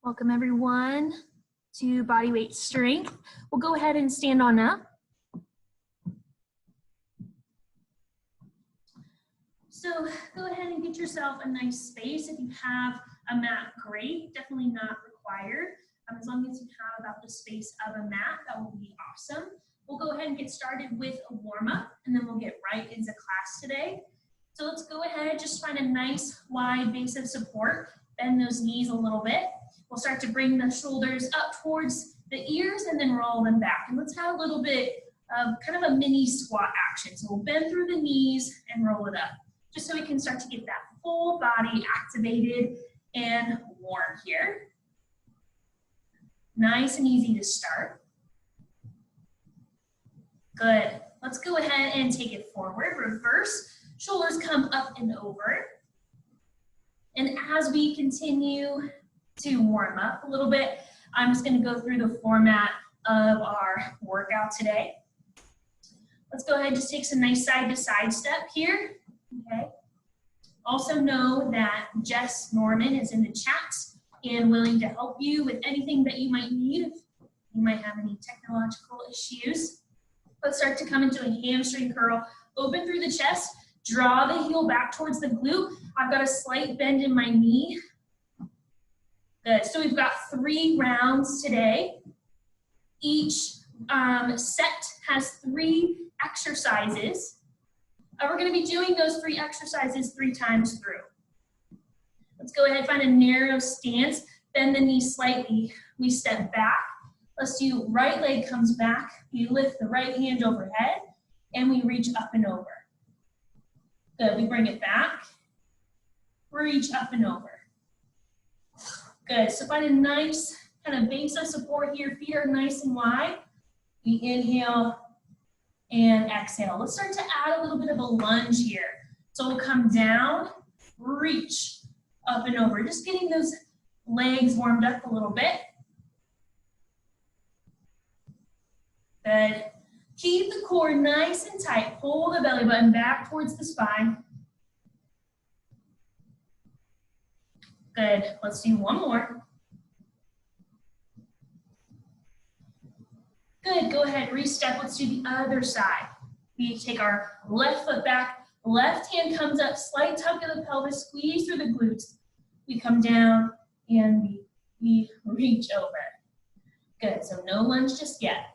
Welcome everyone to Bodyweight Strength. We'll go ahead and stand on up. So go ahead and get yourself a nice space. If you have a mat, great. Definitely not required. As long as you have about the space of a mat, that will be awesome. We'll go ahead and get started with a warm-up, and then we'll get right into class today. So let's go ahead, just find a nice wide base of support. Bend those knees a little bit. We'll start to bring the shoulders up towards the ears and then roll them back. And let's have a little bit of kind of a mini squat action. So we'll bend through the knees and roll it up, just so we can start to get that full body activated and warm here. Nice and easy to start. Good. Let's go ahead and take it forward. Reverse. Shoulders come up and over. And as we continue to warm up a little bit, I'm just going to go through the format of our workout today. Let's go ahead and just take some nice side-to-side step here. Okay. Also know that Jess Norman is in the chat and willing to help you with anything that you might need. If you might have any technological issues. Let's start to come into a hamstring curl. Open through the chest. Draw the heel back towards the glute. I've got a slight bend in my knee. Good. So we've got 3 rounds today. Each set has 3 exercises. We're going to be doing those 3 exercises 3 times through. Let's go ahead and find a narrow stance. Bend the knee slightly. We step back. Let's do right leg comes back. We lift the right hand overhead and we reach up and over. Good. We bring it back. Reach up and over. Good. So find a nice kind of base of support here. Feet are nice and wide. We inhale and exhale. Let's start to add a little bit of a lunge here. So we'll come down, reach up and over. Just getting those legs warmed up a little bit. Good. Keep the core nice and tight. Pull the belly button back towards the spine. Good. Let's do one more. Good. Go ahead, re-step. Let's do the other side. We take our left foot back. Left hand comes up, slight tug of the pelvis, squeeze through the glutes. We come down and we reach over. Good. So no lunge just yet.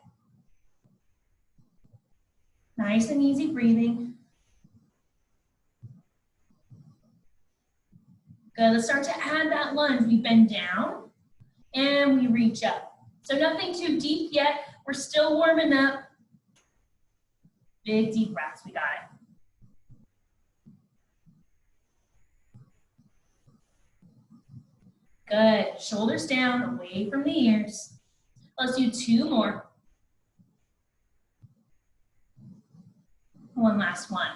Nice and easy breathing. Good, let's start to add that lunge. We bend down and we reach up. So nothing too deep yet. We're still warming up. Big deep breaths, we got it. Good, shoulders down, away from the ears. Let's do 2 more. One last one.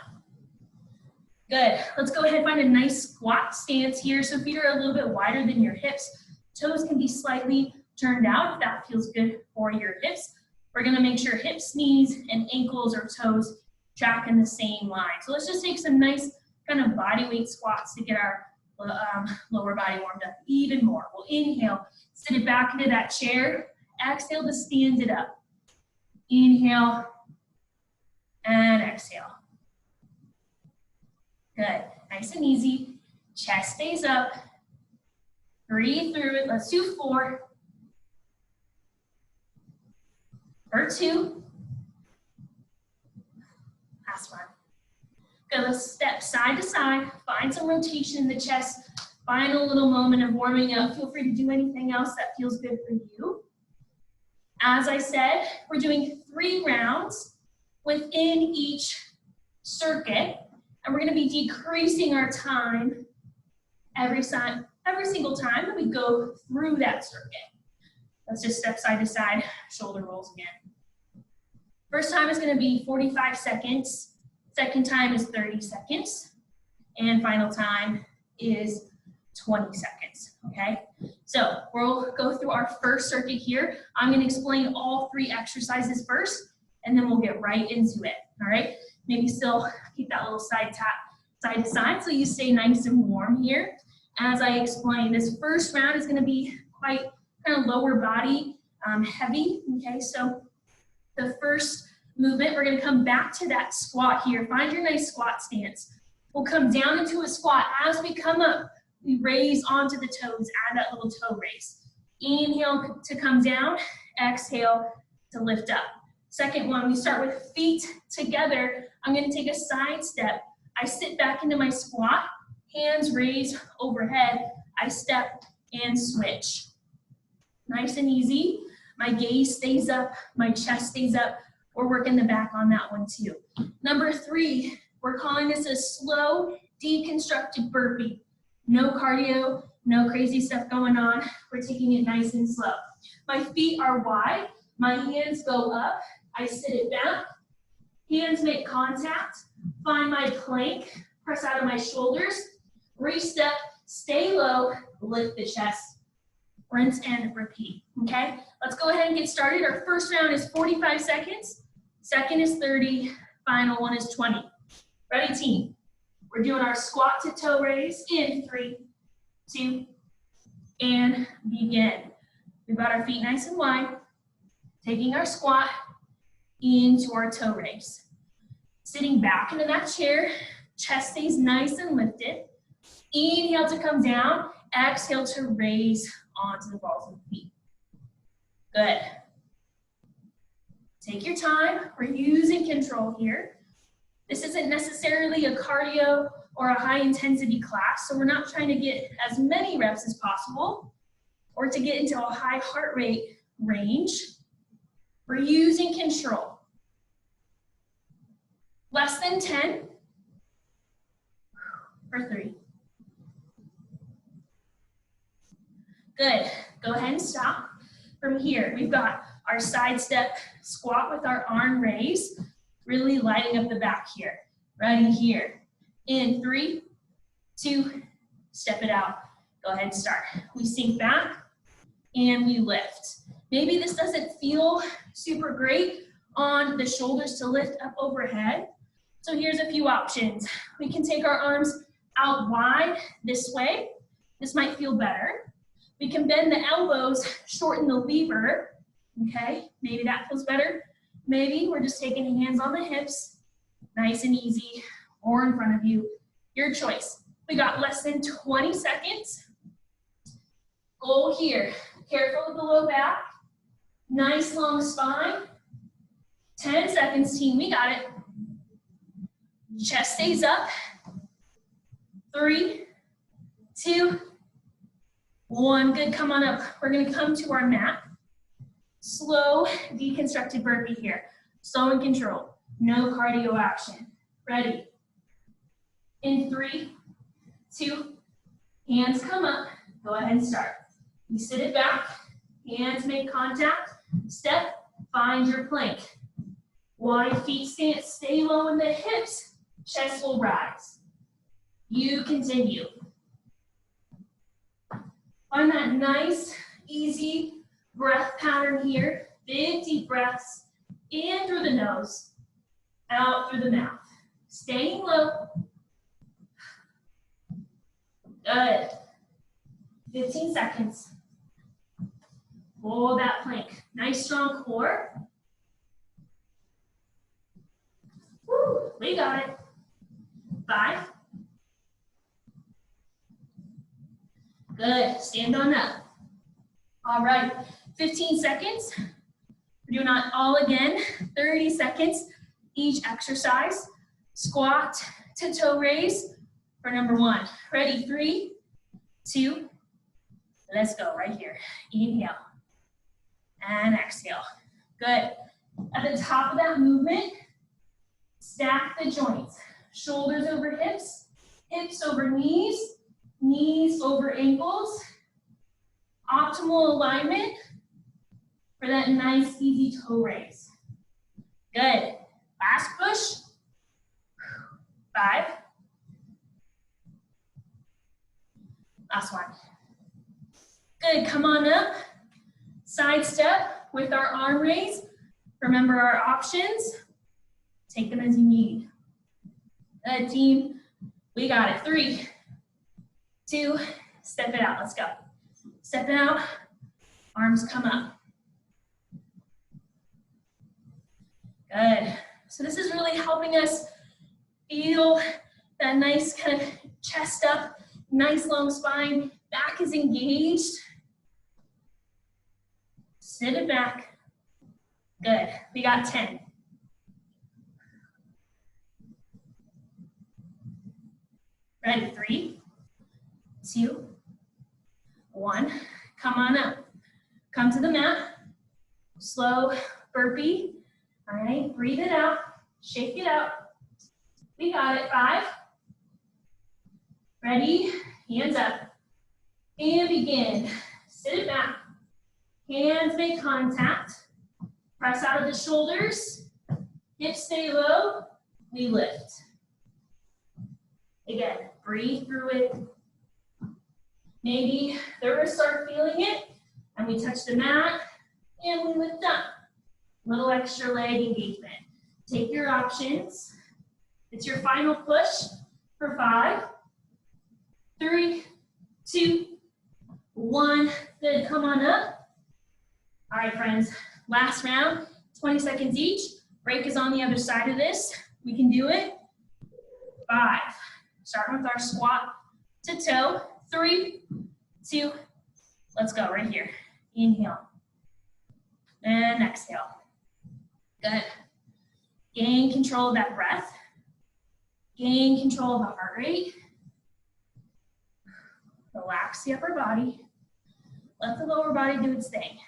Good. Let's go ahead and find a nice squat stance here. So feet are a little bit wider than your hips. Toes can be slightly turned out if that feels good for your hips. We're going to make sure hips, knees, and ankles or toes track in the same line. So let's just take some nice kind of body weight squats to get our lower body warmed up even more. We'll inhale, sit it back into that chair. Exhale to stand it up. Inhale and exhale. Good. Nice and easy. Chest stays up. Breathe through it. Let's do 4. Or 2. Last one. Good. Let's step side to side. Find some rotation in the chest. Find a little moment of warming up. Feel free to do anything else that feels good for you. As I said, we're doing 3 rounds within each circuit. And we're going to be decreasing our time every single time that we go through that circuit. Let's just step side to side, shoulder rolls again. First time is going to be 45 seconds. Second time is 30 seconds. And final time is 20 seconds, okay? So we'll go through our first circuit here. I'm going to explain all 3 exercises first, and then we'll get right into it, all right? Maybe still keep that little side tap side to side so you stay nice and warm here. As I explained, this first round is going to be quite kind of lower body heavy. Okay, so the first movement, we're gonna come back to that squat here. Find your nice squat stance. We'll come down into a squat. As we come up, we raise onto the toes, add that little toe raise. Inhale to come down, exhale to lift up. Second one, we start with feet together. I'm gonna take a side step. I sit back into my squat, hands raised overhead. I step and switch. Nice and easy. My gaze stays up, my chest stays up. We're working the back on that one too. Number 3, we're calling this a slow deconstructed burpee. No cardio, no crazy stuff going on. We're taking it nice and slow. My feet are wide, my hands go up, I sit it back, hands make contact, find my plank, press out of my shoulders, re-step, stay low, lift the chest, rinse and repeat, okay? Let's go ahead and get started. Our first round is 45 seconds, second is 30, final one is 20. Ready, team? We're doing our squat to toe raise in 3, 2, and begin. We've got our feet nice and wide, taking our squat into our toe raise. Sitting back into that chair, chest stays nice and lifted. Inhale to come down, exhale to raise onto the balls of the feet. Good. Take your time, we're using control here. This isn't necessarily a cardio or a high intensity class, so we're not trying to get as many reps as possible or to get into a high heart rate range. We're using control. Less than 10 for 3. Good, go ahead and stop. From here, we've got our side step squat with our arm raised, really lighting up the back here. Ready here. In 3, 2, step it out. Go ahead and start. We sink back and we lift. Maybe this doesn't feel super great on the shoulders to lift up overhead. So here's a few options. We can take our arms out wide this way. This might feel better. We can bend the elbows, shorten the lever. Okay, maybe that feels better. Maybe we're just taking hands on the hips, nice and easy, or in front of you. Your choice. We got less than 20 seconds. Goal here. Careful with the low back. Nice long spine. 10 seconds, team. We got it. Chest stays up. 3, 2, 1. Good. Come on up. We're going to come to our mat. Slow deconstructed burpee here. Slow and control. No cardio action. Ready. In 3, 2, hands come up. Go ahead and start. You sit it back. Hands make contact. Step. Find your plank. Wide feet stance. Stay low in the hips. Chest will rise. You continue. Find that nice, easy breath pattern here. Big deep breaths in through the nose, out through the mouth. Staying low. Good. 15 seconds. Hold that plank. Nice strong core. Woo, we got it. 5. Good. Stand on up. All right. 15 seconds. We're doing it all again. 30 seconds each exercise. Squat to toe raise for number 1. Ready? 3, 2, let's go right here. Inhale and exhale. Good. At the top of that movement, stack the joints. Shoulders over hips, hips over knees, knees over ankles. Optimal alignment for that nice, easy toe raise. Good. Last push. 5. Last one. Good. Come on up. Side step with our arm raise. Remember our options. Take them as you need. Good, team. We got it. 3, 2, step it out. Let's go. Step it out. Arms come up. Good. So this is really helping us feel that nice kind of chest up, nice long spine, back is engaged. Sit it back. Good. We got 10. Ready? 3, 2, 1. Come on up. Come to the mat. Slow burpee. All right, breathe it out. Shake it out. We got it. 5. Ready? Hands up. And begin. Sit it back. Hands make contact. Press out of the shoulders. Hips stay low. We lift. Again, breathe through it. Maybe the wrists are feeling it, and we touch the mat, and we lift up. Little extra leg engagement. Take your options. It's your final push for 5, 3, 2, 1. Good, come on up. All right, friends, last round, 20 seconds each. Break is on the other side of this. We can do it. 5. Starting with our squat to toe. 3, 2, let's go right here. Inhale. And exhale. Good. Gain control of that breath. Gain control of the heart rate. Relax the upper body. Let the lower body do its thing.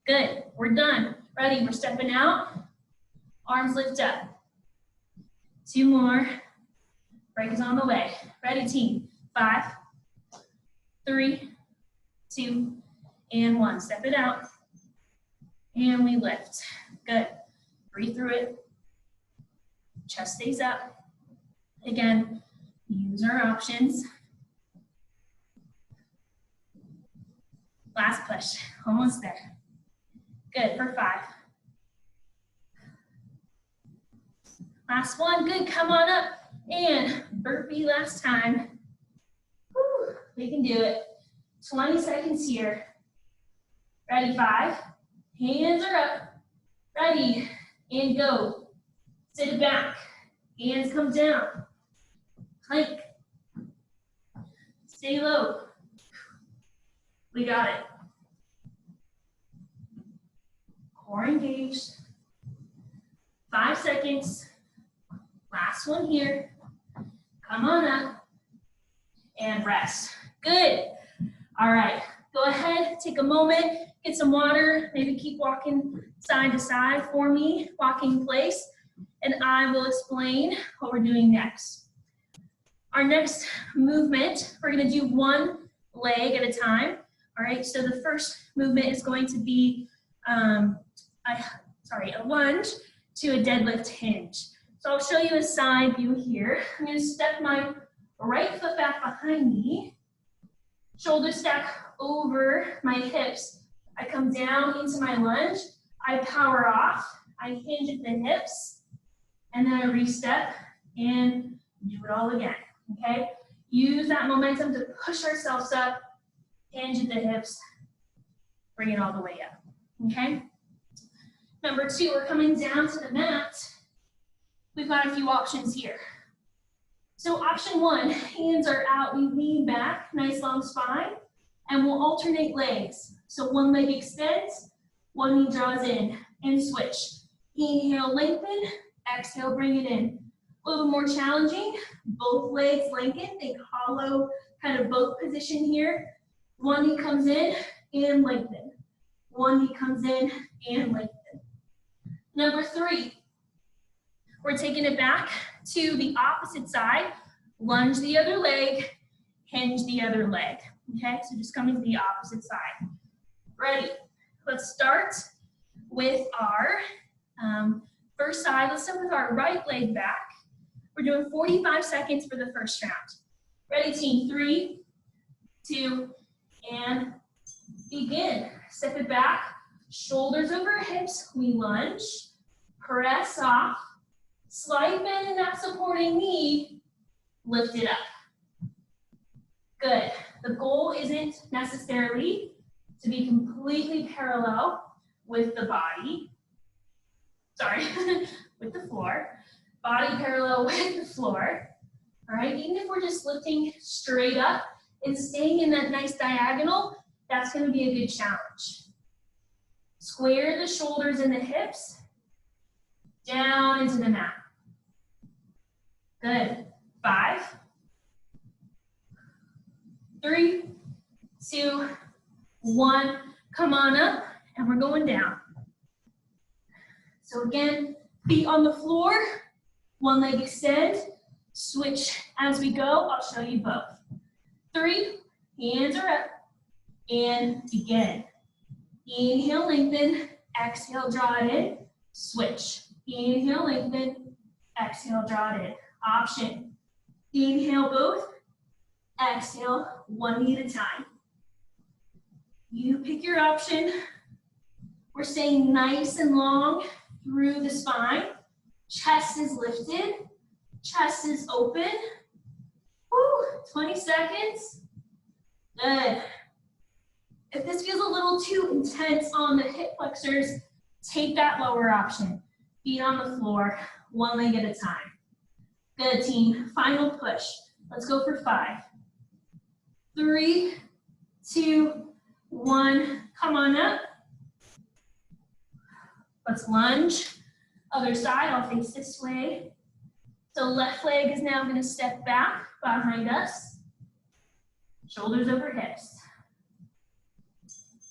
Good. We're done. Ready? We're stepping out. Arms lift up. 2 more. Break is on the way. Ready, team? 5, 3, 2, and 1. Step it out. And we lift. Good. Breathe through it. Chest stays up. Again, use our options. Last push. Almost there. Good for 5. Last one. Good. Come on up. And burpee last time. Whew, we can do it. 20 seconds here. Ready? 5. Hands are up. Ready? And go. Sit it back. Hands come down. Plank. Stay low. We got it. Core engaged. 5 seconds. Last one here. Come on up. And rest. Good. All right. Go ahead, take a moment, get some water, maybe keep walking side to side for me, walking in place, and I will explain what we're doing next. Our next movement, we're gonna do one leg at a time. All right, so the first movement is going to be a lunge to a deadlift hinge. So I'll show you a side view here. I'm gonna step my right foot back behind me, shoulder stack over my hips. I come down into my lunge, I power off, I hinge at the hips, and then I re-step and do it all again, okay? Use that momentum to push ourselves up, hinge at the hips, bring it all the way up, okay? Number 2, we're coming down to the mat. We've got a few options here. So option 1, hands are out, we lean back, nice long spine, and we'll alternate legs. So one leg extends, one knee draws in, and switch. Inhale, lengthen, exhale, bring it in. A little more challenging, both legs lengthen, think hollow kind of boat position here. One knee comes in and lengthen. One knee comes in and lengthen. Number 3, we're taking it back to the opposite side, lunge the other leg, hinge the other leg. Okay, so just coming to the opposite side. Ready? Let's start with our first side. Let's start with our right leg back. We're doing 45 seconds for the first round. Ready, team? 3, 2, and begin. Step it back, shoulders over hips. We lunge, press off, slight bend in that supporting knee, lift it up. Good. The goal isn't necessarily to be completely parallel with the body, sorry, with the floor, body parallel with the floor, all right? Even if we're just lifting straight up and staying in that nice diagonal, that's gonna be a good challenge. Square the shoulders and the hips down into the mat. Good. 5, 3, 2, 1. Come on up, and we're going down. So again, feet on the floor, one leg extend, switch as we go. I'll show you both. 3, hands are up, and begin. Inhale, lengthen, exhale, draw it in, switch. Inhale, lengthen, exhale, draw it in. Option. Inhale both, exhale, one knee at a time. You pick your option. We're staying nice and long through the spine. Chest is lifted, chest is open. Woo, 20 seconds. Good. If this feels a little too intense on the hip flexors, take that lower option. Feet on the floor, one leg at a time. Good, team. Final push. Let's go for 5, 3, 2, 1. Come on up. Let's lunge. Other side, I'll face this way. So left leg is now going to step back behind us. Shoulders over hips.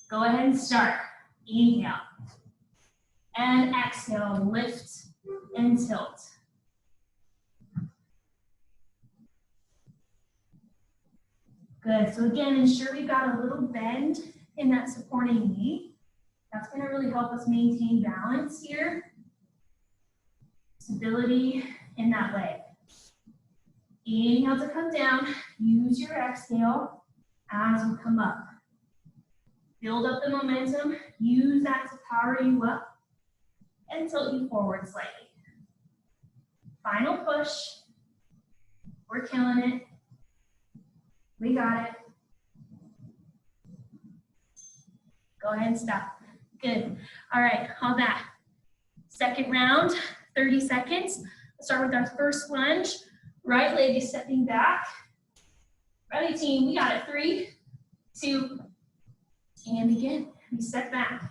Go ahead and start. Inhale. And exhale, lift and tilt. Good, so again, ensure we've got a little bend in that supporting knee. That's gonna really help us maintain balance here. Stability in that leg. Inhale to come down, use your exhale as we come up. Build up the momentum, use that to power you up and tilt you forward slightly. Final push, we're killing it. We got it. Go ahead and stop. Good. All right, all that. Second round, 30 seconds. Let's start with our first lunge. Right leg is stepping back. Ready, team? We got it. 3, 2, and again. We step back.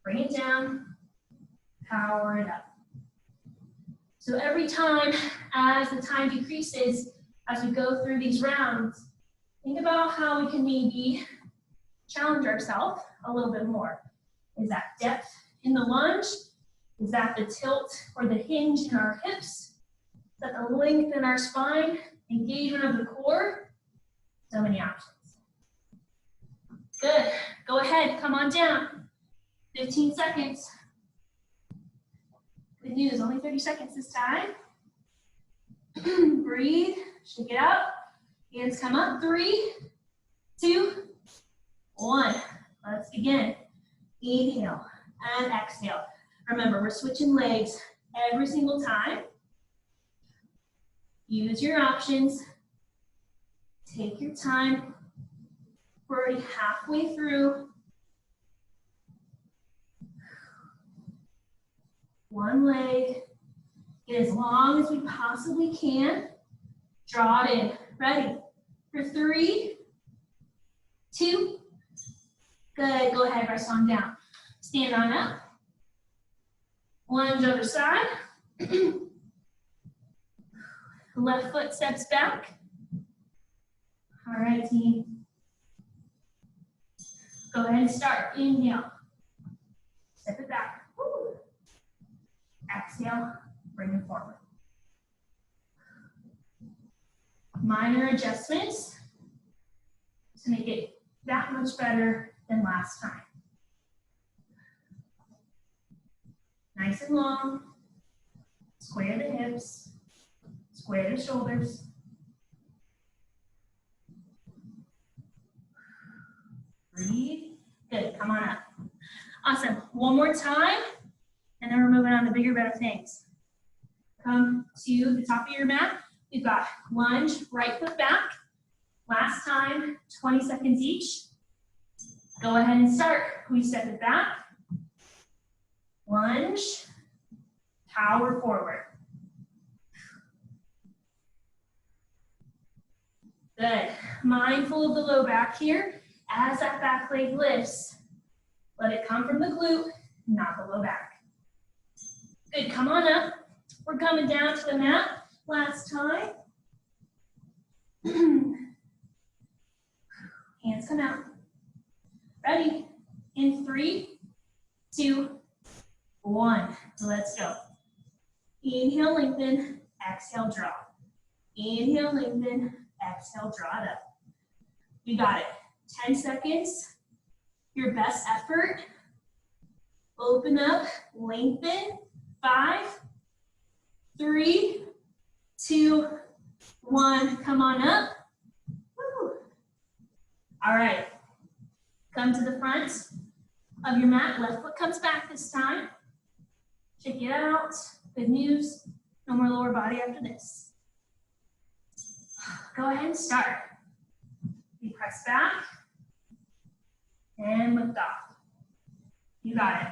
Bring it down. Power it up. So every time, as the time decreases, as we go through these rounds, think about how we can maybe challenge ourselves a little bit more. Is that depth in the lunge? Is that the tilt or the hinge in our hips? Is that the length in our spine? Engagement of the core? So many options. Good. Go ahead. Come on down. 15 seconds. Good news. Only 30 seconds this time. Breathe. Shake it out. Hands come up. 3, 2, 1. Let's begin. Inhale and exhale. Remember, we're switching legs every single time. Use your options. Take your time. We're already halfway through. One leg. Get as long as we possibly can. Draw it in. Ready? For 3, 2. Good. Go ahead. Rest on down. Stand on up. Lunge other side. Left foot steps back. All right, team. Go ahead and start. Inhale. Step it back. Woo. Exhale. Bring it forward. Minor adjustments to make it that much better than last time. Nice and long. Square the hips. Square the shoulders. Breathe. Good. Come on up. Awesome. One more time, and then we're moving on to bigger, better things. Come to the top of your mat. We've got lunge, right foot back. Last time, 20 seconds each. Go ahead and start. We step it back. Lunge. Power forward. Good. Mindful of the low back here. As that back leg lifts, let it come from the glute, not the low back. Good, come on up. We're coming down to the mat. Last time. Hands come out. Ready? In 3, 2, 1. Let's go. Inhale, lengthen. Exhale, draw. Inhale, lengthen. Exhale, draw it up. You got it. 10 seconds. Your best effort. Open up, lengthen. 5, 3, 2, 1. Come on up. Woo. All right. Come to the front of your mat. Left foot comes back this time. Check it out. Good news. No more lower body after this. Go ahead and start. You press back and lift off. You got it.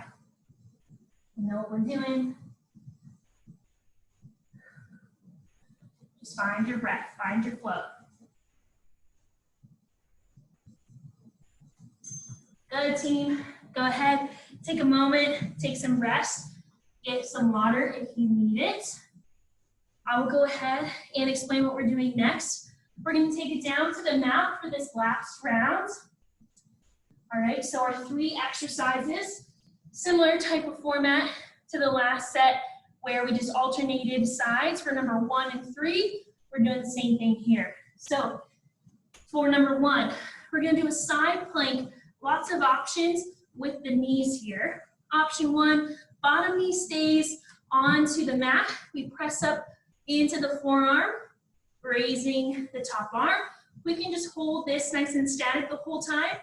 You know what we're doing. Just find your breath, find your flow. Good, team. Go ahead, take a moment, take some rest, get some water if you need it. I will go ahead and explain what we're doing next. We're going to take it down to the mat for this last round. All right, so our 3 exercises, similar type of format to the last set where we just alternated sides for number 1 and 3. We're doing the same thing here. So for number 1, we're going to do a side plank, lots of options with the knees here. Option 1, bottom knee stays onto the mat. We press up into the forearm, raising the top arm. We can just hold this nice and static the whole time.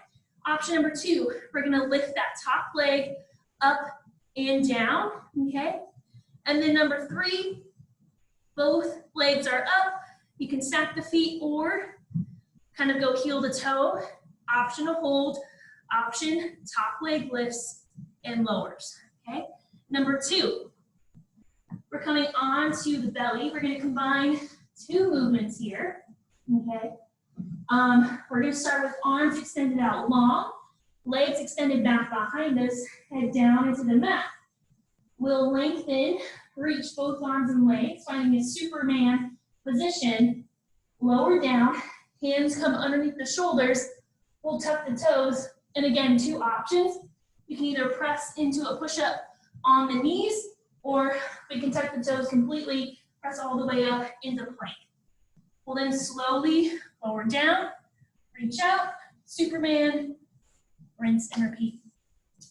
Option number 2, we're gonna lift that top leg up and down, okay? And then number 3, both legs are up. You can stack the feet or kind of go heel to toe. Option to hold, option top leg lifts and lowers, okay? Number 2, we're coming onto the belly. We're gonna combine 2 movements here, okay? We're gonna start with arms extended out long, legs extended back behind us, head down into the mat. We'll lengthen, reach both arms and legs, finding a Superman position, lower down, hands come underneath the shoulders, we'll tuck the toes, and again, 2 options. You can either press into a push-up on the knees, or we can tuck the toes completely, press all the way up into plank. We'll then slowly lower down, reach out, Superman, rinse and repeat.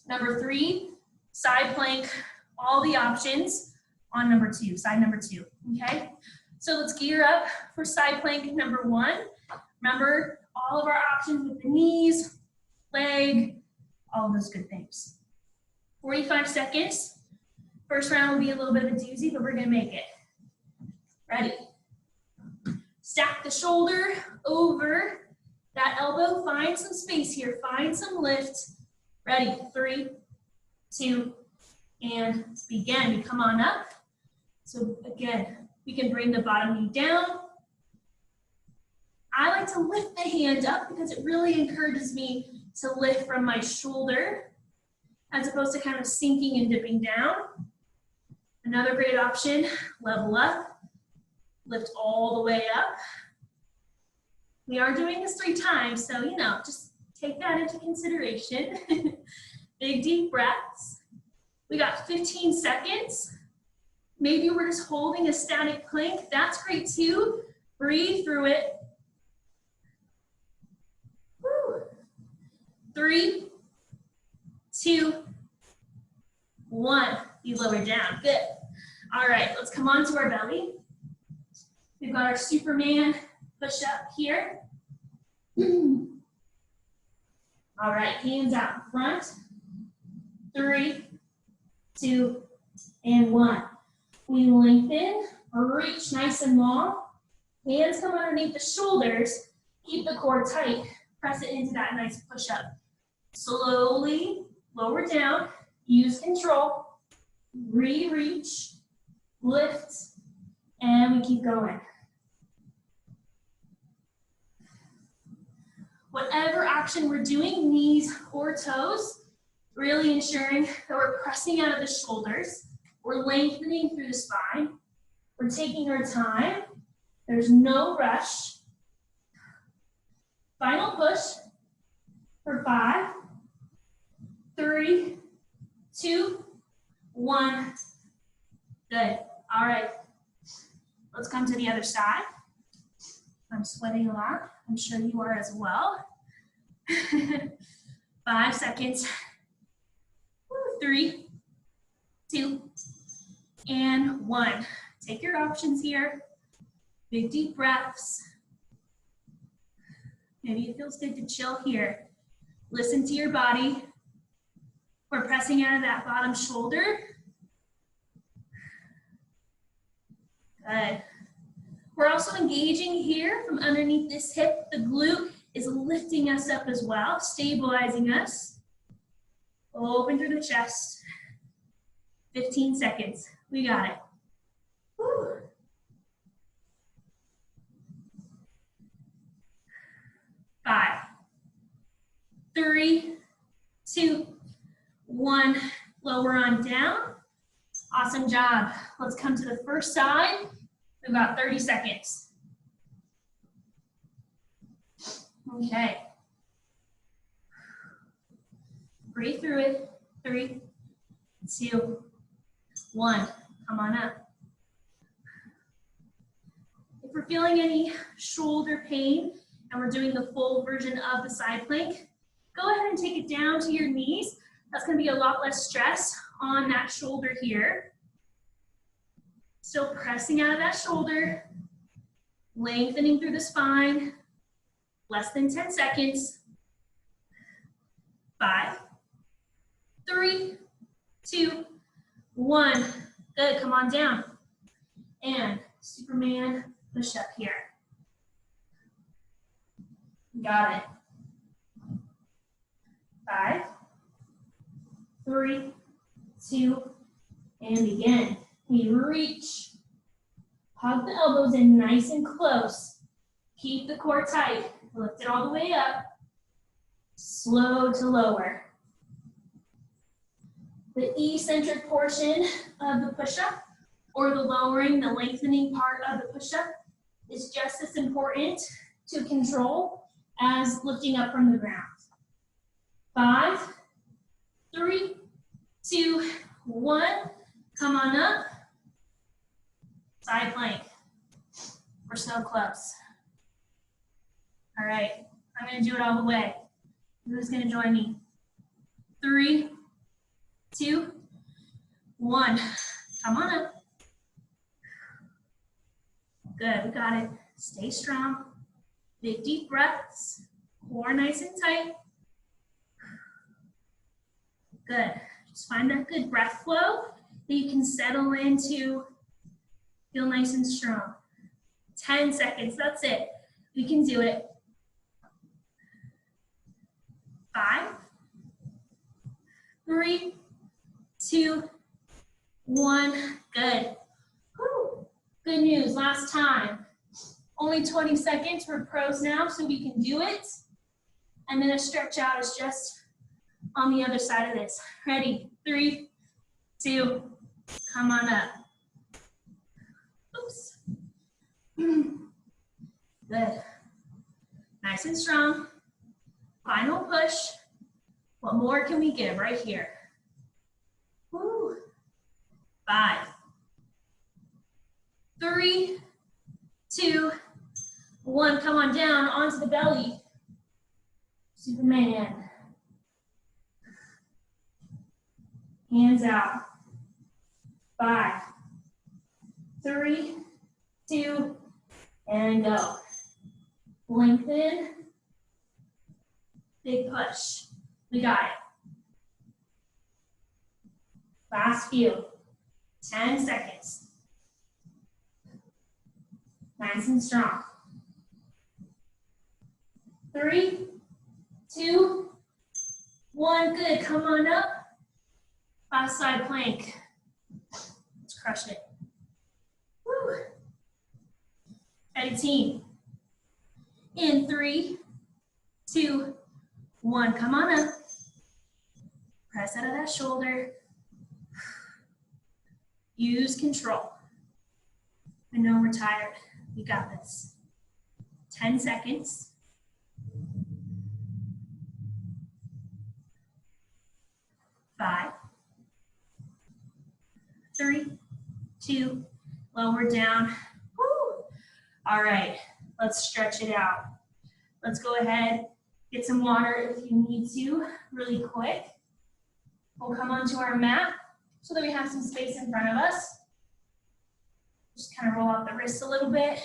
Number 3, side plank, all the options on number 2, side number 2, okay? So let's gear up for side plank number 1. Remember all of our options with the knees, leg, all of those good things. 45 seconds. First round will be a little bit of a doozy, but we're gonna make it. Ready? Stack the shoulder over that elbow. Find some space here. Find some lift. Ready? 3, 2, and begin. We come on up. So again, we can bring the bottom knee down. I like to lift the hand up because it really encourages me to lift from my shoulder as opposed to kind of sinking and dipping down. Another great option, level up, lift all the way up. We are doing this 3 times, so you know, just take that into consideration. Big deep breaths. We got 15 seconds. Maybe we're just holding a static plank. That's great too. Breathe through it. Woo. 3, 2, 1. You lower down. Good. All right, let's come on to our belly. We've got our Superman push up here. All right, hands out in front. 3, 2, and 1. We lengthen, reach nice and long. Hands come underneath the shoulders. Keep the core tight. Press it into that nice push-up. Slowly lower down. Use control. Reach. Lift. And we keep going. Whatever action we're doing, knees or toes, really ensuring that we're pressing out of the shoulders. We're lengthening through the spine. We're taking our time. There's no rush. Final push for 5, 3, 2, 1. Good. All right. Let's come to the other side. I'm sweating a lot. I'm sure you are as well. 5 seconds. 3, 2, and 1. Take your options here. Big deep breaths. Maybe it feels good to chill here. Listen to your body. We're pressing out of that bottom shoulder. Good. We're also engaging here from underneath this hip. The glute is lifting us up as well, stabilizing us. Open through the chest. 15 seconds. We got it. Woo. 5, 3, 2, 1. Lower on down. Awesome job. Let's come to the first side. We've got 30 seconds. Okay. Breathe through it. 3, 2, 1. Come on up. If we're feeling any shoulder pain and we're doing the full version of the side plank, go ahead and take it down to your knees. That's going to be a lot less stress on that shoulder here. Still pressing out of that shoulder, lengthening through the spine. Less than 10 seconds. 5, 3, 2, 1. Good, come on down. And Superman push up here. Got it. 5, 3, 2, and begin. We reach. Hug the elbows in nice and close. Keep the core tight. Lift it all the way up. Slow to lower. The eccentric portion of the push-up, or the lowering, the lengthening part of the push-up, is just as important to control as lifting up from the ground. 5, 3, 2, 1. Come on up. Side plank. We're so close. All right, I'm going to do it all the way. Who's going to join me? 3, 2, 1. Come on up. Good, we got it. Stay strong. Big deep breaths. Core nice and tight. Good. Just find that good breath flow that you can settle into. Feel nice and strong. 10 seconds, that's it. We can do it. 5, 3, 2, 1. Good. Whew. Good news, last time. Only 20 seconds. We're pros now, so we can do it. And then a stretch out is just on the other side of this. Ready? 3, 2, come on up. Oops. Good. Nice and strong. Final push. What more can we give right here? Woo. 5, 3, 2, 1. Come on down onto the belly. Superman. Hands out. 5, 3, 2, and go. Lengthen. Big push. We got it. Last few. 10 seconds. Nice and strong. 3, 2, 1. Good. Come on up. Last side plank. Let's crush it. Woo. Ready, team. In 3, 2, 1. Come on up. Press out of that shoulder. Use control. I know we're tired. You got this. 10 seconds. 5, 3, 2, lower down. Woo. All right, let's stretch it out. Let's go ahead, get some water if you need to, really quick. We'll come onto our mat so that we have some space in front of us. Just kind of roll out the wrists a little bit.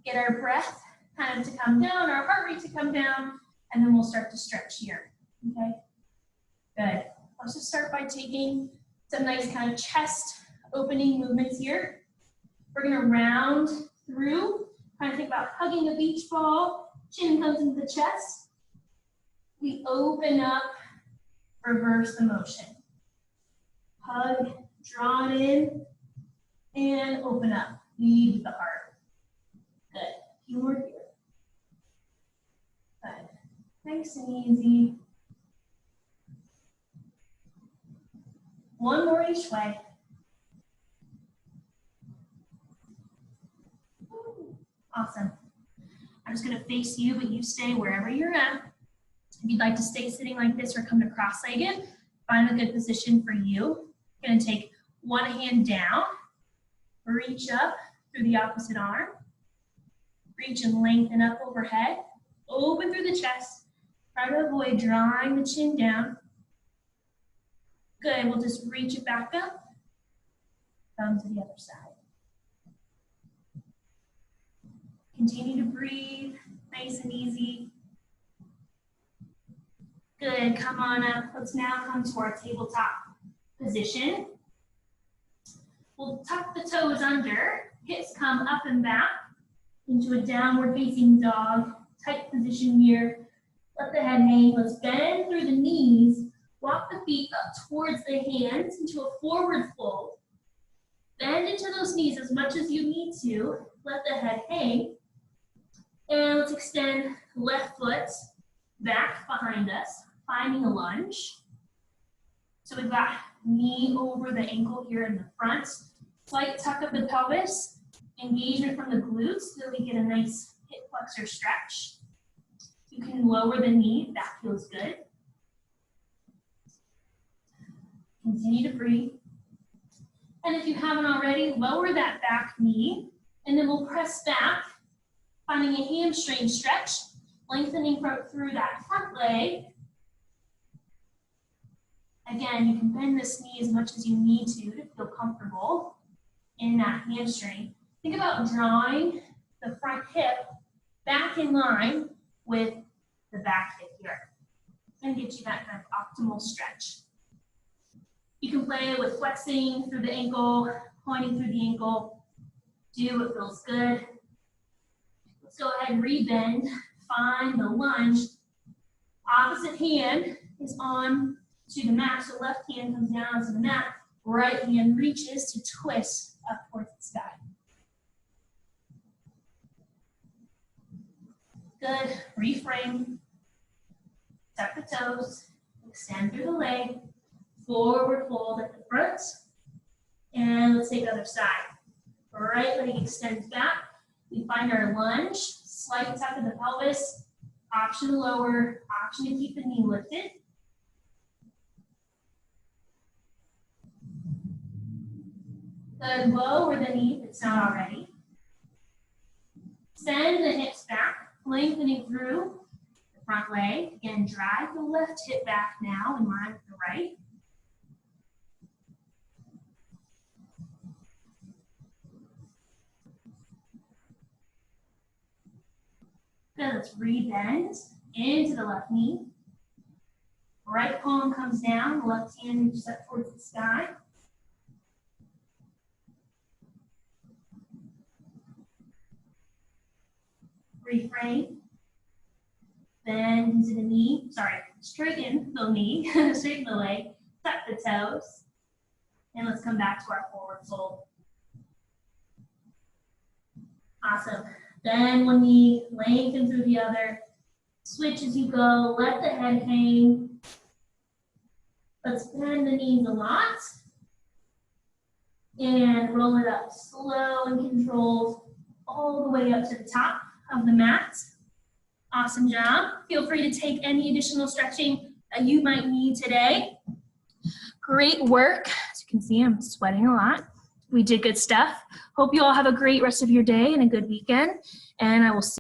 Get our breath kind of to come down, our heart rate to come down, and then we'll start to stretch here, okay? Good. Let's just start by taking some nice kind of chest opening movements here. We're gonna round through, kind of think about hugging a beach ball, chin comes into the chest. We open up, reverse the motion. Hug, draw it in, and open up. Lead with the heart. Good. A few more here. Good. Nice and easy. One more each way. Awesome. I'm just going to face you, but you stay wherever you're at. If you'd like to stay sitting like this or come to cross-legged, find a good position for you. You're going to take one hand down, reach up through the opposite arm, reach and lengthen up overhead, open through the chest. Try to avoid drawing the chin down. Good, we'll just reach it back up, come to the other side. Continue to breathe, nice and easy. Good, come on up. Let's now come to our tabletop position. We'll tuck the toes under, hips come up and back into a downward facing dog. Tight position here. Let the head hang. Let's bend through the knees. Walk the feet up towards the hands into a forward fold. Bend into those knees as much as you need to. Let the head hang. And let's extend left foot back behind us, finding a lunge. So we've got knee over the ankle here in the front. Slight tuck of the pelvis, engagement from the glutes so that we get a nice hip flexor stretch. You can lower the knee if that feels good. Continue to breathe. And if you haven't already, lower that back knee, and then we'll press back, finding a hamstring stretch, lengthening through that front leg. Again, you can bend this knee as much as you need to feel comfortable in that hamstring. Think about drawing the front hip back in line with the back hip here, and get you that kind of optimal stretch. You can play with flexing through the ankle, pointing through the ankle. Do what feels good. Let's go ahead and rebend. Find the lunge. Opposite hand is on to the mat, so left hand comes down to the mat. Right hand reaches to twist up towards the sky. Good. Reframe. Tuck the toes. Extend through the leg. Forward fold at the front. And let's take the other side. Right leg extends back. We find our lunge. Slight tuck of the pelvis. Option to lower. Option to keep the knee lifted. Good. Lower the knee if it's not already. Send the hips back, lengthening through the front leg. Again, drive the left hip back now in line with the right. Good, let's rebend into the left knee. Right palm comes down, left hand reaches up towards the sky. Reframe. Bend into the knee, sorry, straighten the knee, straighten the leg, tuck the toes, and let's come back to our forward fold. Awesome. Then one knee, lengthen through the other, switch as you go, let the head hang. Let's bend the knees a lot, and roll it up slow and controlled all the way up to the top of the mat. Awesome job. Feel free to take any additional stretching that you might need today. Great work. As you can see, I'm sweating a lot. We did good stuff. Hope you all have a great rest of your day and a good weekend. And I will see